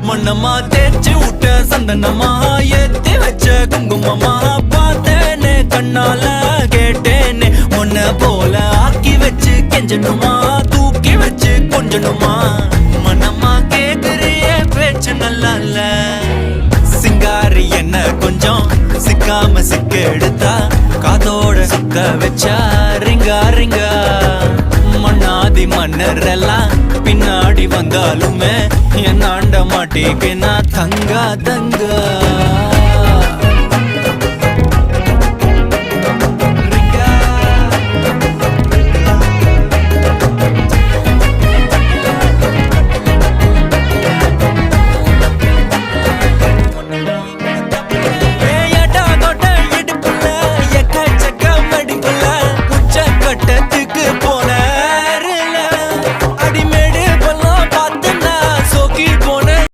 மண்ணம்மா தேய்ச்சி விட்ட சந்தனமா ஏத்தி வச்ச குங்குமமா பார்த்தேனே கண்ணால கேட்டேனே உன்ன போல ஆக்கி வச்சு கெஞ்சணுமா தூக்கி வச்சு கொஞ்சணுமா மனமா கேக்குறிய பேச்சு நல்லா இல்ல சிங்காரி என்ன கொஞ்சம் சிக்காம சிக்க எடுத்தா காதோட சுத்த வச்சா ரிங்கா ரிங்கா மண்ணாதி மன்னர் எல்லாம் பின்னாடி வந்தாலுமே என் ஆண்ட மாட்டேக்கு நான் தங்கா தங்கா